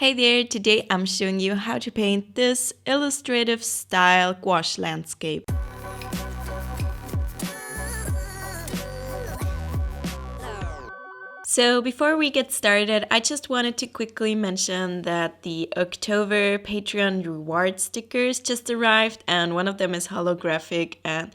Hey there, today I'm showing you how to paint this illustrative style gouache landscape. So before we get started, I just wanted to quickly mention that the October Patreon reward stickers just arrived, and one of them is holographic, and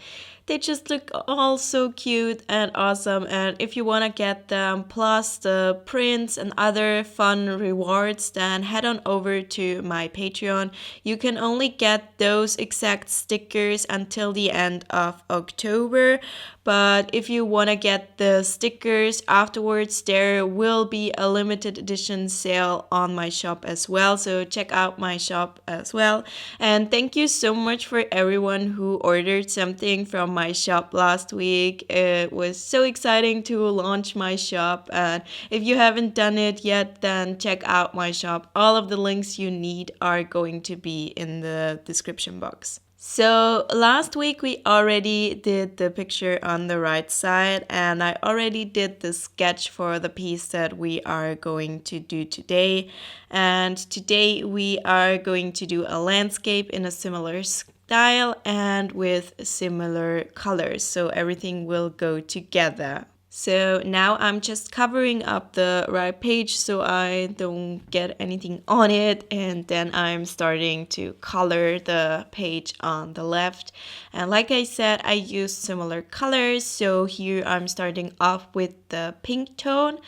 they just look all so cute and awesome. And if you want to get them plus the prints and other fun rewards, then head on over to my Patreon. You can only get those exact stickers until the end of October. But if you want to get the stickers afterwards, there will be a limited edition sale on my shop as well. So check out my shop as well. And thank you so much for everyone who ordered something from my shop last week. It was so exciting to launch my shop. And if you haven't done it yet, then check out my shop. All of the links you need are going to be in the description box. So last week we already did the picture on the right side, and I already did the sketch for the piece that we are going to do today. And today we are going to do a landscape in a similar style and with similar colors, so everything will go together. So now I'm just covering up the right page so I don't get anything on it, and then I'm starting to color the page on the left. And like I said, I use similar colors, so here I'm starting off with the pink tone.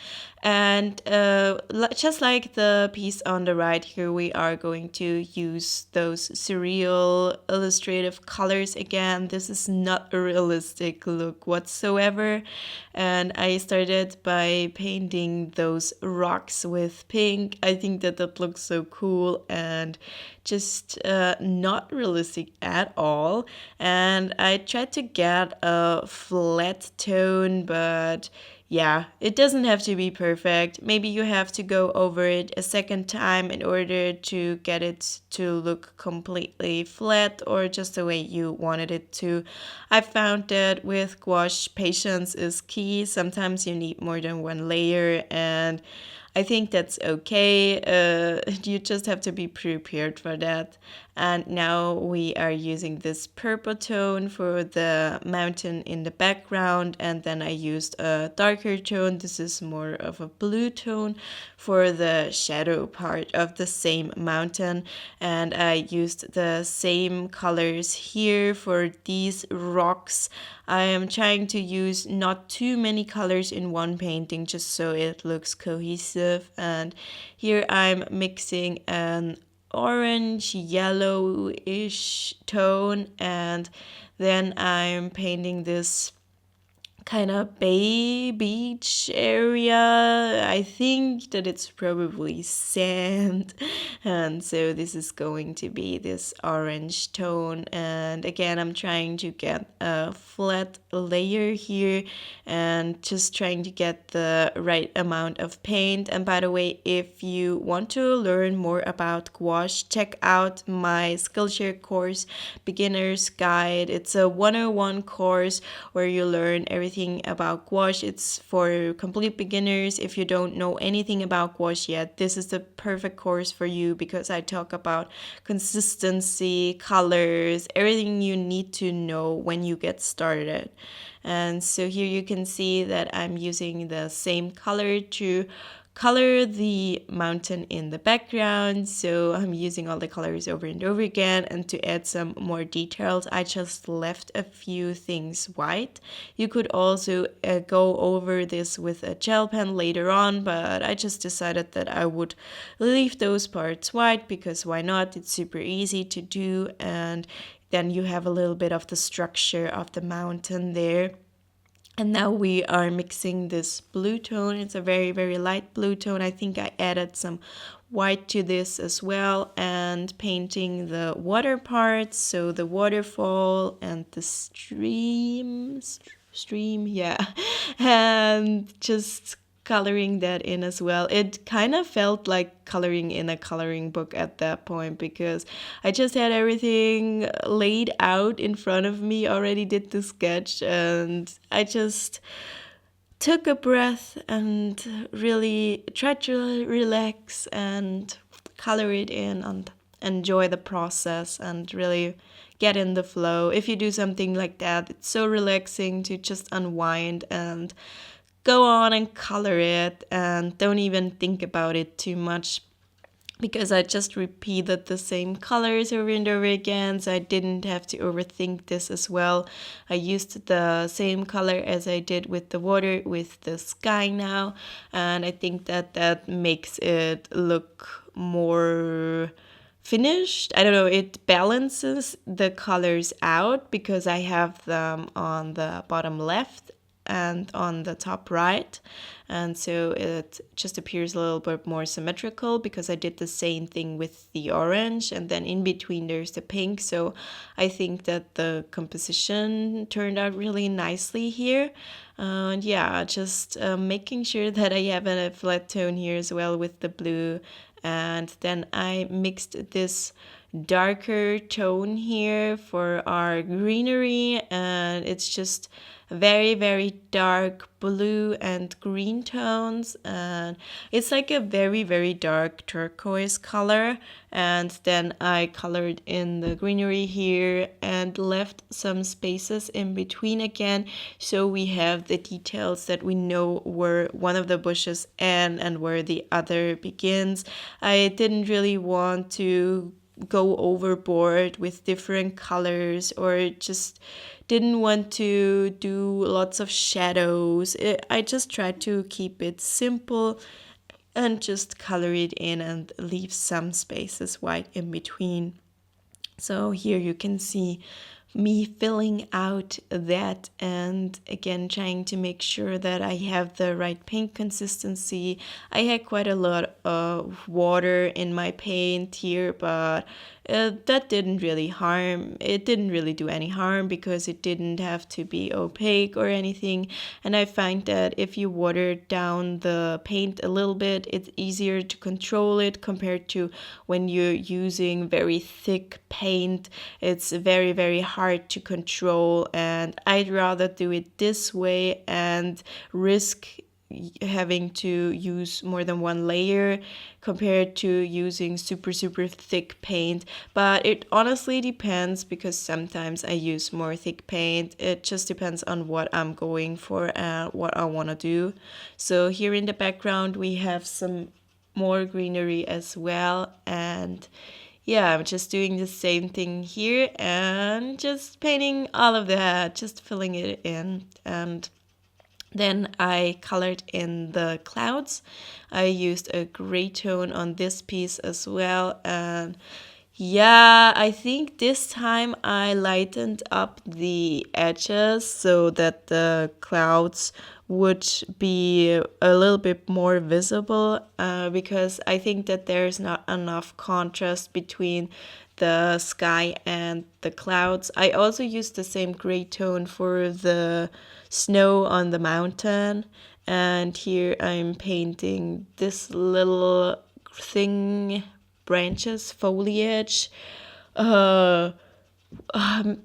And just like the piece on the right, here we are going to use those surreal illustrative colors again. This is not a realistic look whatsoever. And I started by painting those rocks with pink. I think that looks so cool and just not realistic at all. And I tried to get a flat tone, but yeah, it doesn't have to be perfect. Maybe you have to go over it a second time in order to get it to look completely flat or just the way you wanted it to. I found that with gouache, patience is key. Sometimes you need more than one layer, and I think that's okay. You just have to be prepared for that. And now we are using this purple tone for the mountain in the background, and then I used a darker tone. This is more of a blue tone for the shadow part of the same mountain, and I used the same colors here for these rocks. I am trying to use not too many colors in one painting just so it looks cohesive, and here I'm mixing an orange yellowish tone, and then I'm painting this kind of bay beach area. I think that it's probably sand, and so this is going to be this orange tone. And again, I'm trying to get a flat layer here and just trying to get the right amount of paint. And by the way, if you want to learn more about gouache, check out my Skillshare course, Beginner's Guide. It's a 101 course where you learn everything about gouache. It's for complete beginners. If you don't know anything about gouache yet, this is the perfect course for you because I talk about consistency, colors, everything you need to know when you get started. And so here you can see that I'm using the same color to color the mountain in the background. So I'm using all the colors over and over again, and to add some more details, I just left a few things white. You could also go over this with a gel pen later on, but I just decided that I would leave those parts white because why not? It's super easy to do, and then you have a little bit of the structure of the mountain there. And now we are mixing this blue tone. It's a very, very light blue tone. I think I added some white to this as well, and painting the water parts, so the waterfall and the stream, yeah, and just coloring that in as well. It kind of felt like coloring in a coloring book at that point because I just had everything laid out in front of me, already did the sketch, and I just took a breath and really tried to relax and color it in and enjoy the process and really get in the flow. If you do something like that, it's so relaxing to just unwind and go on and color it and don't even think about it too much, because I just repeated the same colors over and over again, so I didn't have to overthink this as well. I used the same color as I did with the water with the sky now, and I think that that makes it look more finished. I don't know, it balances the colors out because I have them on the bottom left and on the top right, and so it just appears a little bit more symmetrical because I did the same thing with the orange, and then in between there's the pink. So I think that the composition turned out really nicely here. And yeah, just making sure that I have a flat tone here as well with the blue. And then I mixed this darker tone here for our greenery, and it's just very, very dark blue and green tones, and it's like a very, very dark turquoise color. And then I colored in the greenery here and left some spaces in between again, so we have the details that we know where one of the bushes ends and where the other begins. I didn't really want to go overboard with different colors, or just didn't want to do lots of shadows. I just tried to keep it simple and just color it in and leave some spaces white in between. So here you can see me filling out that, and again trying to make sure that I have the right paint consistency. I had quite a lot of water in my paint here, but that didn't really harm. It didn't really do any harm because it didn't have to be opaque or anything. And I find that if you water down the paint a little bit, it's easier to control it compared to when you're using very thick paint. It's very, very hard to control, and I'd rather do it this way and risk having to use more than one layer compared to using super, super thick paint. But it honestly depends, because sometimes I use more thick paint. It just depends on what I'm going for and what I want to do. So here in the background we have some more greenery as well, and yeah, I'm just doing the same thing here and just painting all of that, just filling it in. And then I colored in the clouds. I used a gray tone on this piece as well. And yeah, I think this time I lightened up the edges so that the clouds would be a little bit more visible, because I think that there's not enough contrast between the sky and the clouds. I also used the same gray tone for the snow on the mountain, and here I'm painting this little thing, branches, foliage.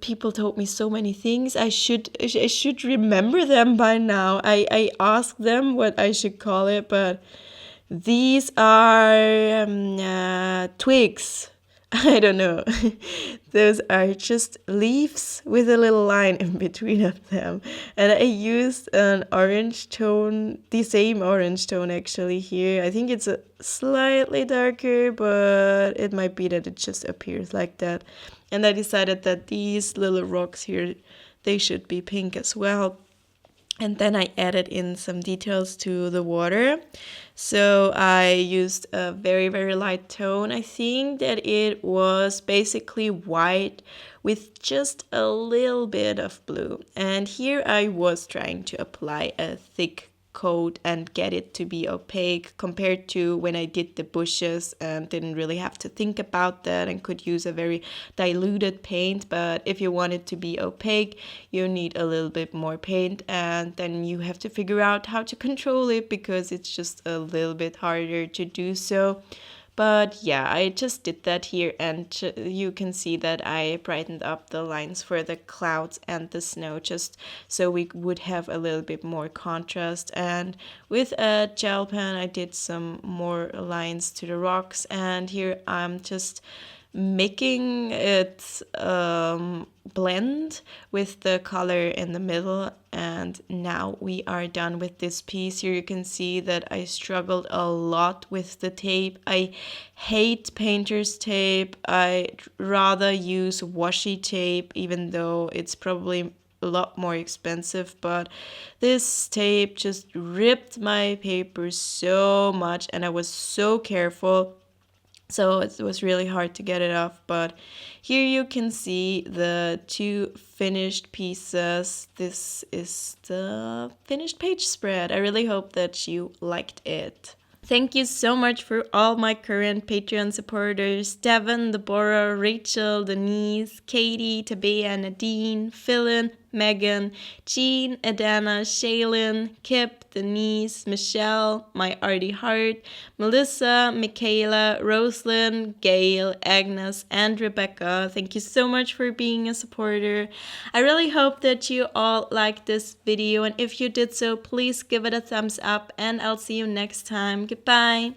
People told me so many things. I should remember them by now. I asked them what I should call it, but these are twigs. I don't know. Those are just leaves with a little line in between of them. And I used an orange tone, the same orange tone actually here. I think it's a slightly darker, but it might be that it just appears like that. And I decided that these little rocks here, they should be pink as well. And then I added in some details to the water. So I used a very, very light tone. I think that it was basically white with just a little bit of blue. And here I was trying to apply a thick coat and get it to be opaque, compared to when I did the bushes and didn't really have to think about that and could use a very diluted paint. But if you want it to be opaque, you need a little bit more paint, and then you have to figure out how to control it, because it's just a little bit harder to do so. But yeah, I just did that here, and you can see that I brightened up the lines for the clouds and the snow just so we would have a little bit more contrast. And with a gel pen, I did some more lines to the rocks, and here I'm just making it blend with the color in the middle. And now we are done with this piece. Here you can see that I struggled a lot with the tape. I hate painter's tape. I rather use washi tape, even though it's probably a lot more expensive, but this tape just ripped my paper so much, and I was so careful, so it was really hard to get it off. But here you can see the two finished pieces. This is the finished page spread. I really hope that you liked it. Thank you so much for all my current Patreon supporters: Devin, Deborah, Rachel, Denise, Katie, Tabea, Nadine, Philin, Megan, Jean, Adana, Shaylin, Kip, Denise, Michelle, my Artie Hart, Melissa, Michaela, Roslyn, Gail, Agnes, and Rebecca. Thank you so much for being a supporter. I really hope that you all liked this video, and if you did so, please give it a thumbs up, and I'll see you next time. Goodbye.